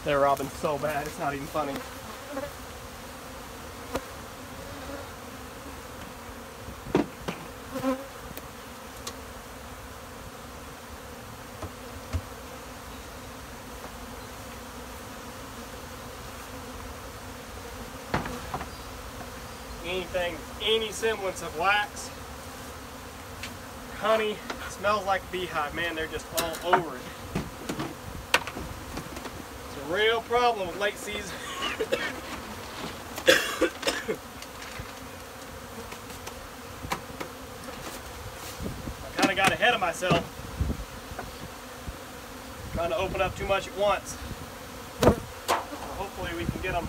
They're robbing so bad, it's not even funny. Anything, any semblance of wax, honey, smells like a beehive, man, they're just all over it. It's a real problem with late season. I kind of got ahead of myself, trying to open up too much at once. So hopefully we can get them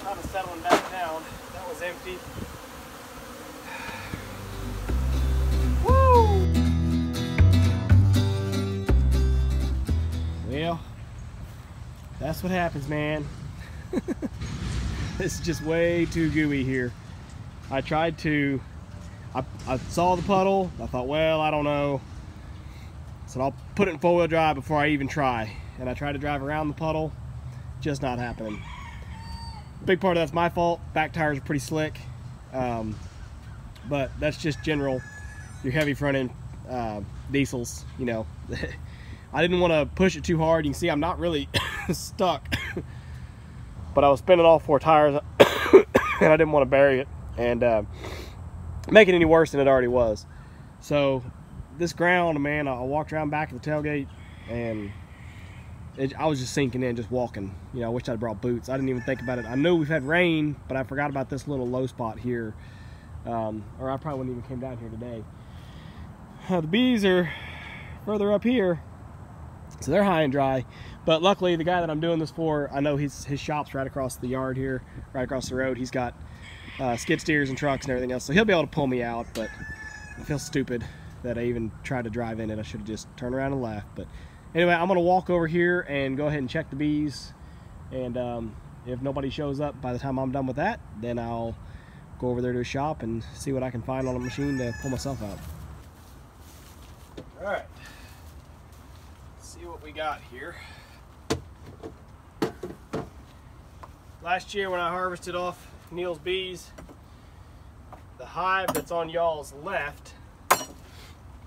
kind of settling back down. That was empty. Woo! Well, that's what happens, man. It's just way too gooey here. I tried to, I saw the puddle, I thought, well, I don't know. So I'll put it in 4-wheel drive before I even try. And I tried to drive around the puddle, just not happening. Big part of that's my fault. Back tires are pretty slick, but that's just general. Your heavy front end diesels, you know. I didn't want to push it too hard. You can see I'm not really stuck, but I was spinning all 4 tires, and I didn't want to bury it and make it any worse than it already was. So this ground, man, I walked around back of the tailgate, and I was just sinking in, just walking. You know, I wish I'd brought boots. I didn't even think about it. I knew we've had rain, but I forgot about this little low spot here. Or I probably wouldn't even came down here today. The bees are further up here, so they're high and dry. But luckily, the guy that I'm doing this for, I know his shop's right across the yard here, right across the road. He's got skid steers and trucks and everything else, so he'll be able to pull me out. But I feel stupid that I even tried to drive in it. I should have just turned around and left. But anyway, I'm going to walk over here and go ahead and check the bees, and if nobody shows up by the time I'm done with that, then I'll go over there to a shop and see what I can find on a machine to pull myself out. Alright, let's see what we got here. Last year when I harvested off Neil's bees, the hive that's on y'all's left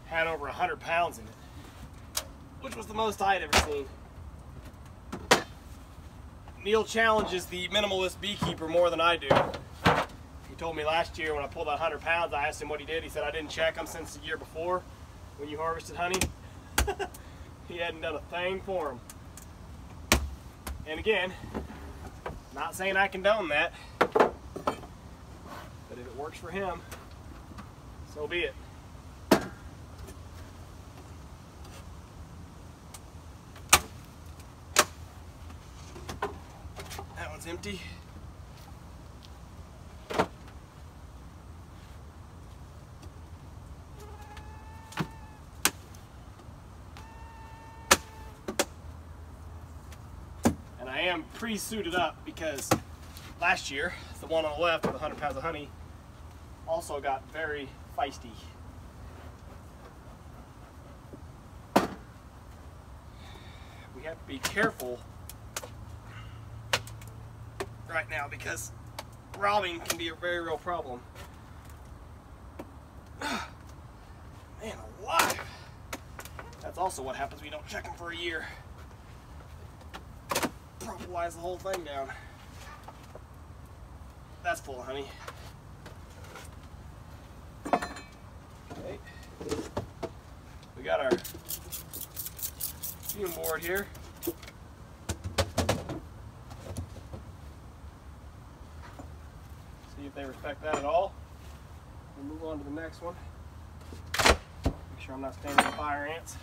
had over 100 pounds in it, which was the most I had ever seen. Neil challenges the minimalist beekeeper more than I do. He told me last year when I pulled out 100 pounds, I asked him what he did. He said, I didn't check them since the year before when you harvested honey. He hadn't done a thing for him. And again, not saying I condone that, but if it works for him, so be it. That one's empty. And I am pre-suited up because last year, the one on the left with 100 pounds of honey also got very feisty. We have to be careful right now because robbing can be a very real problem. Man alive! That's also what happens when you don't check them for a year. Probabilize the whole thing down. That's full of honey. Okay. We got our fume board here. See if they respect that at all. We'll move on to the next one. Make sure I'm not standing on fire ants.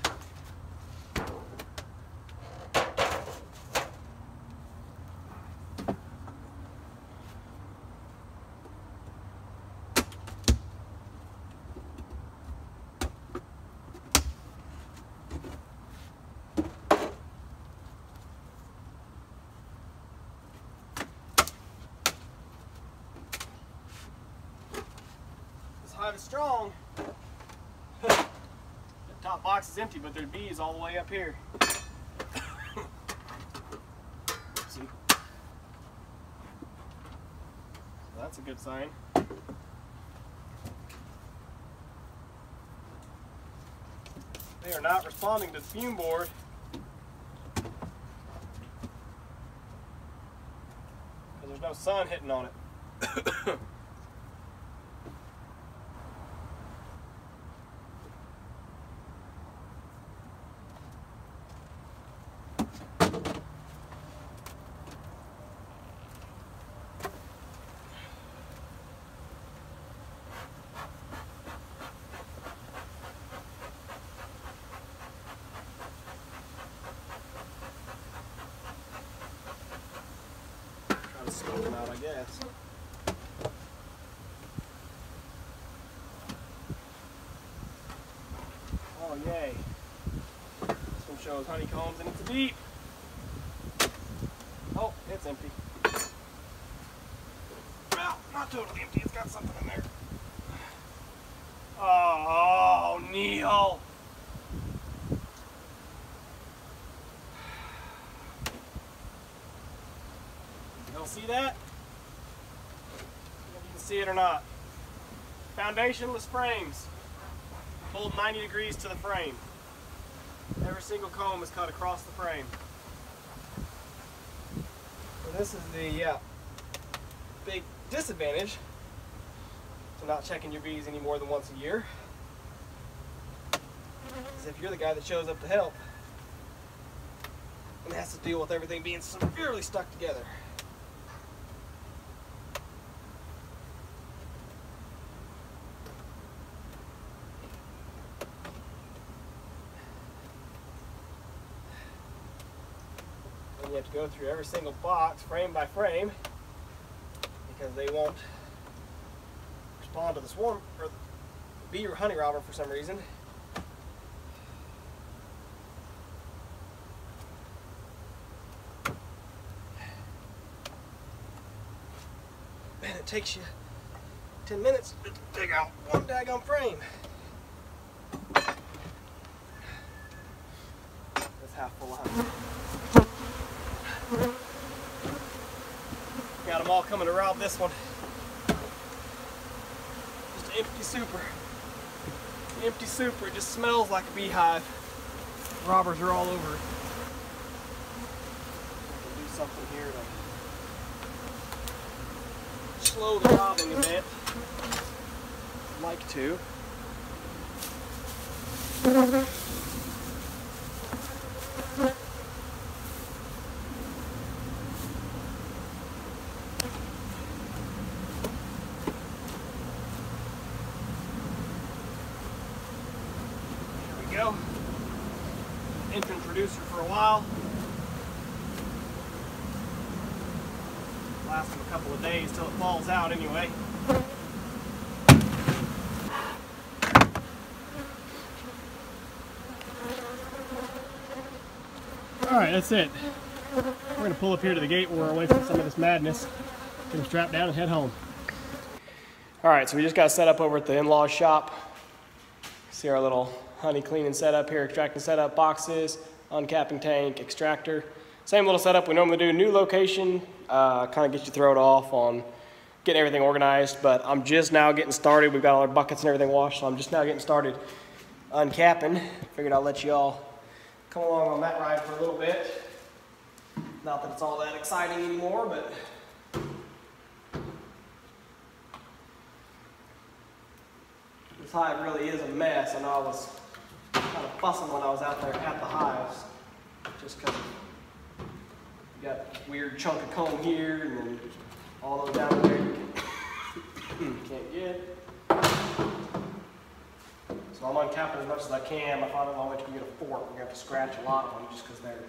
Hive is strong. The top box is empty, but there's bees all the way up here. That's a good sign. They are not responding to the fume board. Because there's no sun hitting on it. Smoke them out, I guess. Oh, yay. This one shows honeycombs and it's deep. Oh, it's empty. Well, not totally empty. It's got something in there. Oh, Neil. Y'all see that? If you can see it or not. Foundationless frames. Pulled 90 degrees to the frame. Every single comb is cut across the frame. So this is the big disadvantage to not checking your bees any more than once a year. Is if you're the guy that shows up to help and has to deal with everything being severely stuck together. You have to go through every single box frame by frame because they won't respond to the swarm or the bee or honey robber for some reason. Man, it takes you 10 minutes to dig out one daggone frame. That's half full of honey. Got them all coming to rob this one. Just an empty super. Empty super. It just smells like a beehive. Robbers are all over it. I'll do something here to slow the robbing a bit. I'd like to. Go. Entrance reducer for a while. Lasts them a couple of days till it falls out anyway. Alright, that's it. We're going to pull up here to the gate where we're away from some of this madness. Get them strapped down and head home. Alright, so we just got set up over at the in-laws shop. See our little honey cleaning setup here, extracting setup, boxes, uncapping tank, extractor. Same little setup we normally do. New location, kind of gets you thrown off on getting everything organized, but I'm just now getting started. We've got all our buckets and everything washed, so I'm just now getting started uncapping. Figured I'll let you all come along on that ride for a little bit. Not that it's all that exciting anymore, but this hive really is a mess. I know I was kind of fussing when I was out there at the hives, just because you got a weird chunk of comb here and then all those down there you can't get. So I'm uncapping as much as I can. My father-in-law went to get a fork. We're going to have to scratch a lot of them just because they're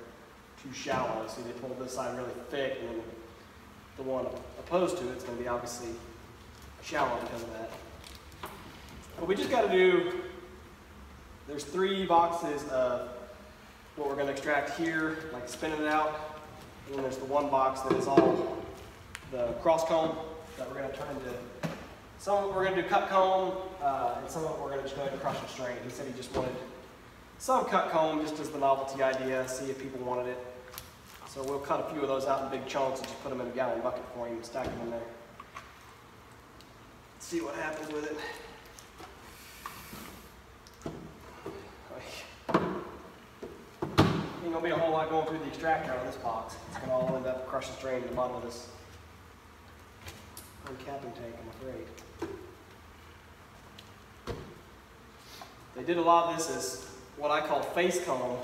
too shallow. See, they pulled this side really thick, and then the one opposed to it is going to be obviously shallow because of that. But we just got to do, there's 3 boxes of what we're going to extract here, like spinning it out. And then there's the one box that is all the cross comb that we're going to turn into, some of it we're going to do cut comb, and some of it we're going to just go ahead and crush and strain. He said he just wanted some cut comb just as the novelty idea, see if people wanted it. So we'll cut a few of those out in big chunks and just put them in a gallon bucket for him and stack them in there. see what happens with it. Ain't gonna be a whole lot going through the extractor out of this box. It's gonna all end up crushing strain in the bottom of this uncapping tank, I'm afraid. They did a lot of this as what I call face comb,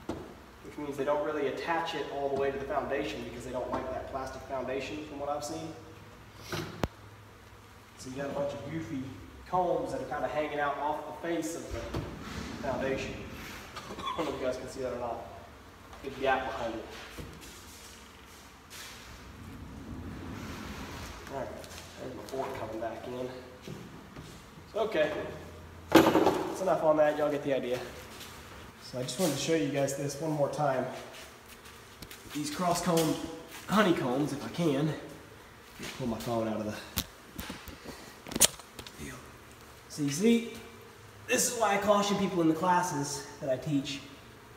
which means they don't really attach it all the way to the foundation because they don't like that plastic foundation from what I've seen. So you got a bunch of goofy combs that are kind of hanging out off the face of the foundation. I don't know if you guys can see that or not. Big gap behind it. Alright, there's my fork coming back in. Okay, that's enough on that, y'all get the idea. So I just wanted to show you guys this one more time. These cross-combed honeycombs, if I can. Pull my phone out of the deal. So you see, this is why I caution people in the classes that I teach.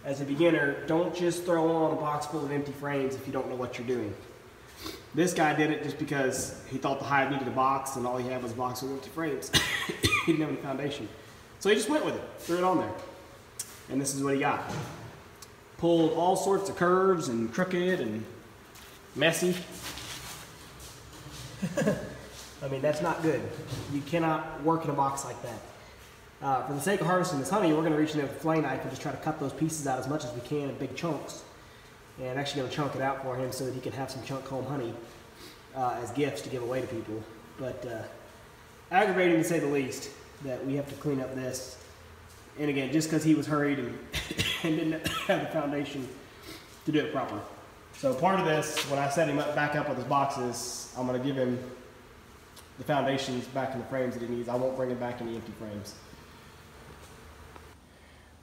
As a beginner, don't just throw on a box full of empty frames if you don't know what you're doing. This guy did it just because he thought the hive needed a box and all he had was a box of empty frames. He didn't have any foundation. So he just went with it, threw it on there. And this is what he got. Pulled all sorts of curves and crooked and messy. I mean, that's not good. You cannot work in a box like that. For the sake of harvesting this honey, we're going to reach in there with a fillet knife and just try to cut those pieces out as much as we can in big chunks. And I'm actually going to chunk it out for him so that he can have some chunk comb honey as gifts to give away to people. But aggravating to say the least that we have to clean up this. And again, just because he was hurried and, and didn't have the foundation to do it proper. So part of this, when I set him up back up with his boxes, I'm going to give him the foundations back in the frames that he needs. I won't bring him back any empty frames.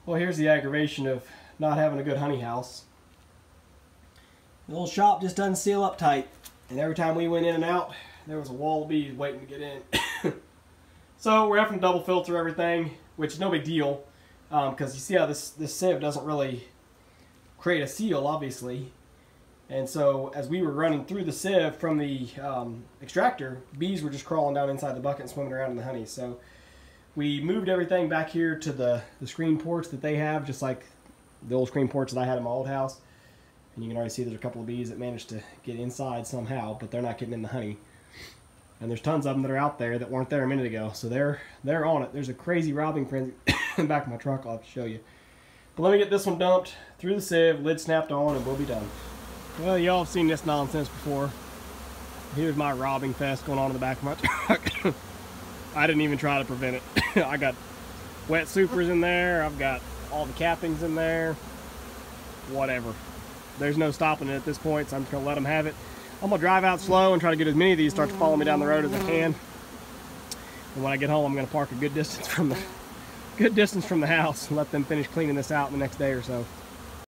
Well, here's the aggravation of not having a good honey house. The old shop just doesn't seal up tight, and every time we went in and out, there was a wall of bees waiting to get in. So we're having to double filter everything, which is no big deal, because you see how this sieve doesn't really create a seal, obviously. And so as we were running through the sieve from the extractor, bees were just crawling down inside the bucket and swimming around in the honey. So we moved everything back here to the screen ports that they have, just like the old screen ports that I had in my old house. And you can already see there's a couple of bees that managed to get inside somehow, but they're not getting in the honey. And there's tons of them that are out there that weren't there a minute ago, so they're on it. There's a crazy robbing frenzy in the back of my truck. I'll have to show you. But let me get this one dumped through the sieve, lid snapped on, and we'll be done. Well, y'all have seen this nonsense before. Here's my robbing fest going on in the back of my truck. I didn't even try to prevent it. I got wet supers in there. I've got all the cappings in there. Whatever. There's no stopping it at this point, so I'm just going to let them have it. I'm going to drive out slow and try to get as many of these start to follow me down the road as I can. And when I get home, I'm going to park a good distance from the house and let them finish cleaning this out in the next day or so.